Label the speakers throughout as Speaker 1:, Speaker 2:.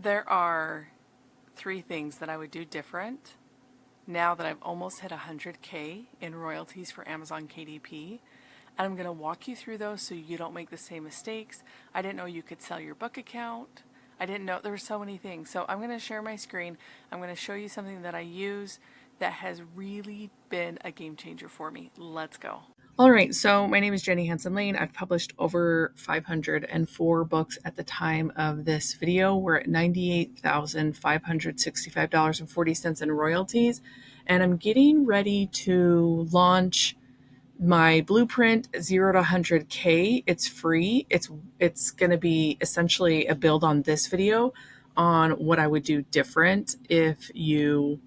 Speaker 1: There are three things that I would do different now that I've almost hit 100K in royalties for Amazon KDP. And I'm going to walk you through those so you don't make the same mistakes. I didn't know you could sell your book account. I didn't know there were so many things. So I'm going to share my screen. I'm going to show you something that I use that has really been a game changer for me. Let's go. All right, so my name is Jenny Hansen-Lane. I've published over 504 books at the time of this video. We're at $98,565.40 in royalties, and I'm getting ready to launch my blueprint 0 to 100K. It's free. It's going to be essentially a build on this video on what I would do different if you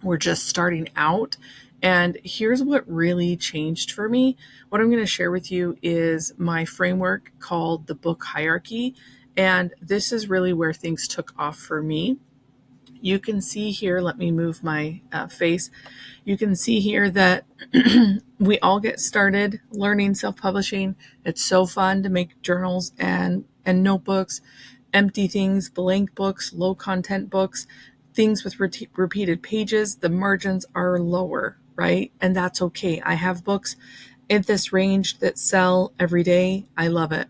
Speaker 1: were just starting out. And here's what really changed for me. What I'm going to share with you is my framework called the book hierarchy. And this is really where things took off for me. You can see here, let me move my face. You can see here that we all get started learning self-publishing. It's so fun to make journals and notebooks, empty things, blank books, low content books, things with repeated pages. The margins are lower, right? And that's okay. I have books at this range that sell every day. I love it.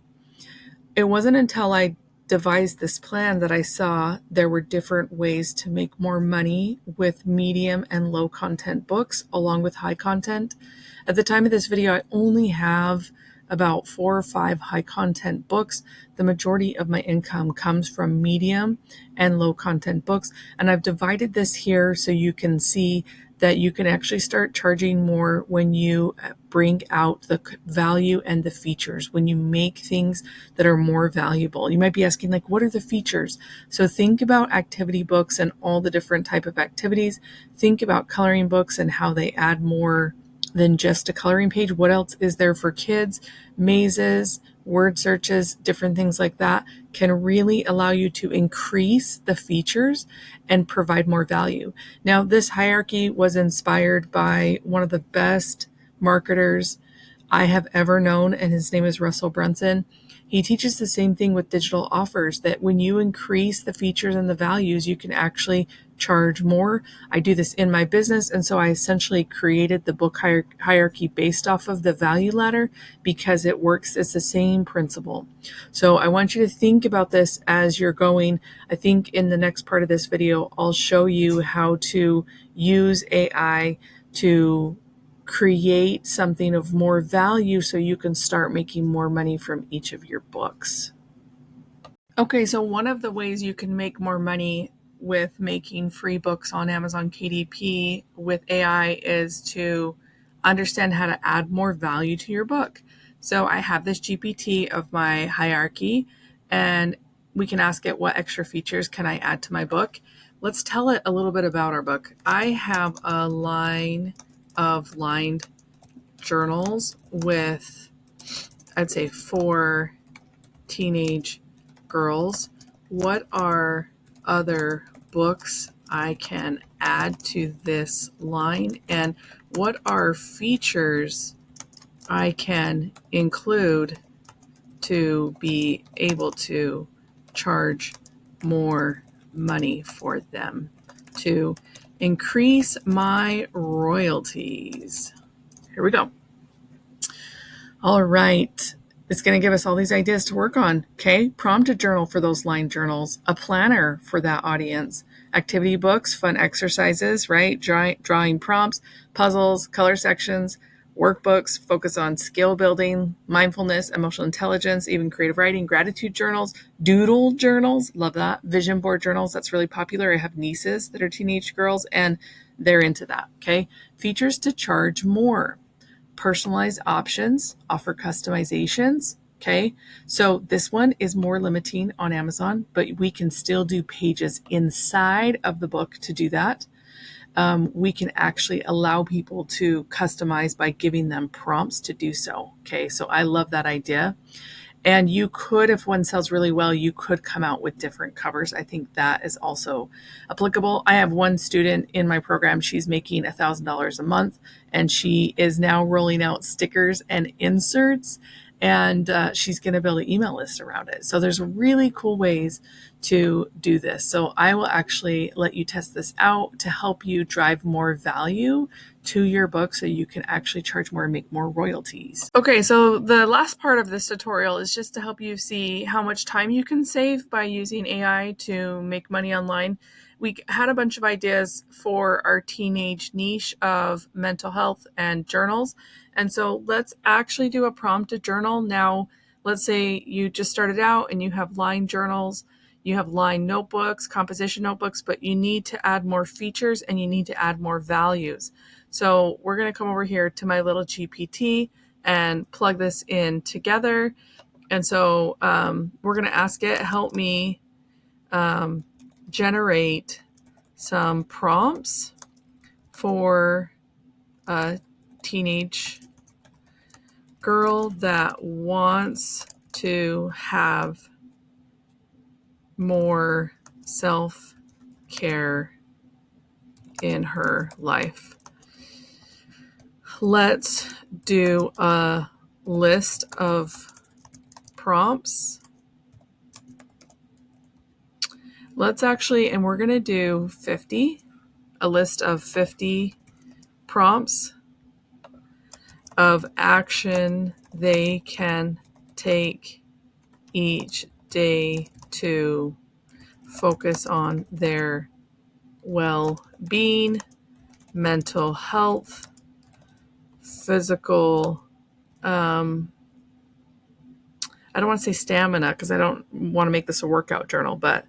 Speaker 1: It wasn't until I devised this plan that I saw there were different ways to make more money with medium and low content books along with high content. At the time of this video, I only have about 4 or 5 high content books. The majority of my income comes from medium and low content books. And I've divided this here so you can see that you can actually start charging more when you bring out the value and the features, when you make things that are more valuable. You might be asking, like, what are the features? So think about activity books and all the different type of activities. Think about coloring books and how they add more than just a coloring page. What else is there for kids? Mazes, word searches, different things like that can really allow you to increase the features and provide more value. Now, this hierarchy was inspired by one of the best marketers I have ever known, and his name is Russell Brunson. He teaches the same thing with digital offers, that when you increase the features and the values, you can actually charge more. I do this in my business, and so I essentially created the book hierarchy based off of the value ladder because it works. It's the same principle. So I want you to think about this as you're going. I think in the next part of this video, I'll show you how to use AI to create something of more value so you can start making more money from each of your books. Okay, so one of the ways you can make more money with making free books on Amazon KDP with AI is to understand how to add more value to your book. So I have this GPT of my hierarchy, and we can ask it, what extra features can I add to my book? Let's tell it a little bit about our book. I have a line of lined journals with, I'd say, 4 teenage girls. What are other books I can add to this line, and what are features I can include to be able to charge more money for them to increase my royalties? Here we go. All right. It's going to give us all these ideas to work on. Okay. Prompt a journal for those line journals, a planner for that audience, activity books, fun exercises, right? Drawing prompts, puzzles, color sections, workbooks, focus on skill building, mindfulness, emotional intelligence, even creative writing, gratitude journals, doodle journals. Love that. Vision board journals. That's really popular. I have nieces that are teenage girls and they're into that. Okay. Features to charge more. Personalized options, offer customizations. Okay, so this one is more limiting on Amazon, but we can still do pages inside of the book to do that. We can actually allow people to customize by giving them prompts to do so. Okay, so I love that idea. And you could, if one sells really well, you could come out with different covers. I think that is also applicable. I have one student in my program. She's making $1,000 a month, and she is now rolling out stickers and inserts. and she's going to build an email list around it. So there's really cool ways to do this. So I will actually let you test this out to help you drive more value to your book so you can actually charge more and make more royalties. Okay, so the last part of this tutorial is just to help you see how much time you can save by using AI to make money online. We had a bunch of ideas for our teenage niche of mental health and journals. And so let's actually do a prompted journal. Now, let's say you just started out and you have line journals, you have line notebooks, composition notebooks, but you need to add more features and you need to add more values. So we're going to come over here to my little GPT and plug this in together. And so we're going to ask it, help me generate some prompts for a teenage girl that wants to have more self-care in her life. Let's do a list of prompts. Let's actually, and we're going to do 50, a list of 50 prompts of action they can take each day to focus on their well-being, mental health, physical, I don't want to say stamina because I don't want to make this a workout journal, but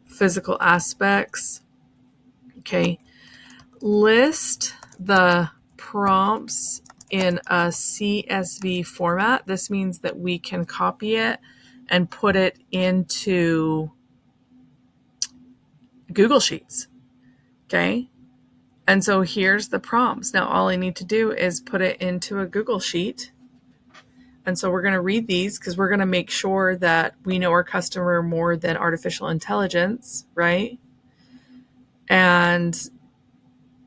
Speaker 1: physical aspects. Okay. List the prompts in a CSV format. This means that we can copy it and put it into Google Sheets. Okay. And so here's the prompts. Now all I need to do is put it into a Google Sheet. And so we're going to read these because we're going to make sure that we know our customer more than artificial intelligence, right? And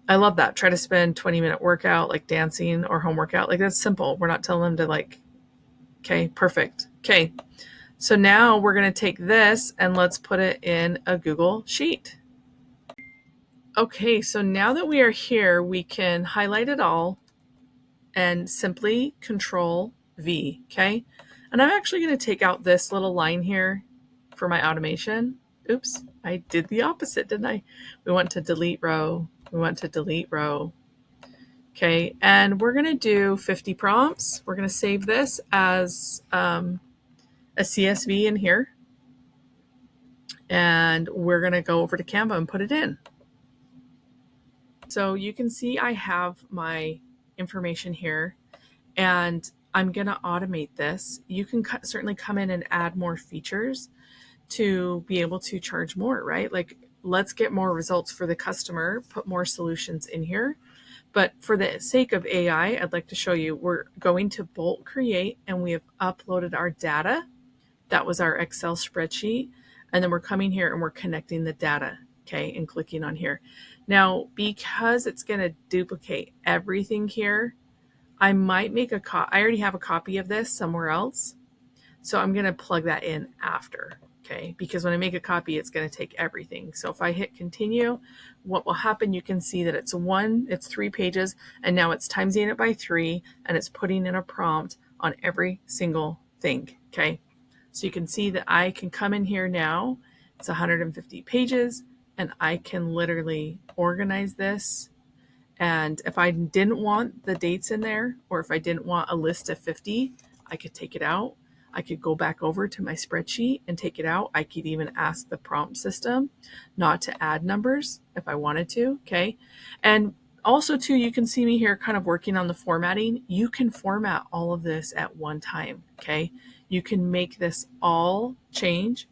Speaker 1: I love that. Try to spend 20-minute workout, like dancing or home workout. Like that's simple. We're not telling them to like, okay, perfect. Okay. So now we're going to take this and let's put it in a Google Sheet. Okay. So now that we are here, we can highlight it all and simply Control V. Okay. And I'm actually going to take out this little line here for my automation. Oops, I did the opposite, didn't I? We went to delete row. We went to delete row. Okay, and we're going to do 50 prompts. We're going to save this as a CSV in here. And we're going to go over to Canva and put it in. So you can see I have my information here. And I'm going to automate this. You can certainly come in and add more features to be able to charge more, right? Like, let's get more results for the customer, put more solutions in here. But for the sake of AI, I'd like to show you, we're going to Bolt Create and we have uploaded our data. That was our Excel spreadsheet. And then we're coming here and we're connecting the data, okay, and clicking on here. Now, because it's going to duplicate everything here, I might make I already have a copy of this somewhere else. So I'm going to plug that in after, okay? Because when I make a copy, it's going to take everything. So if I hit continue, what will happen, you can see that it's 3 pages, and now it's timesing it by 3, and it's putting in a prompt on every single thing, okay? So you can see that I can come in here now. It's 150 pages, and I can literally organize this. And if I didn't want the dates in there, or if I didn't want a list of 50, I could take it out. I could go back over to my spreadsheet and take it out. I could even ask the prompt system not to add numbers if I wanted to, okay? And also too, you can see me here kind of working on the formatting. You can format all of this at one time, okay? You can make this all change,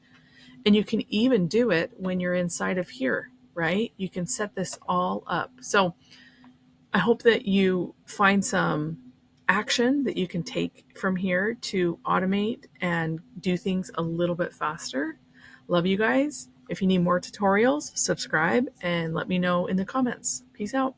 Speaker 1: and you can even do it when you're inside of here, right? You can set this all up. So I hope that you find some action that you can take from here to automate and do things a little bit faster. Love you guys. If you need more tutorials, subscribe and let me know in the comments. Peace out.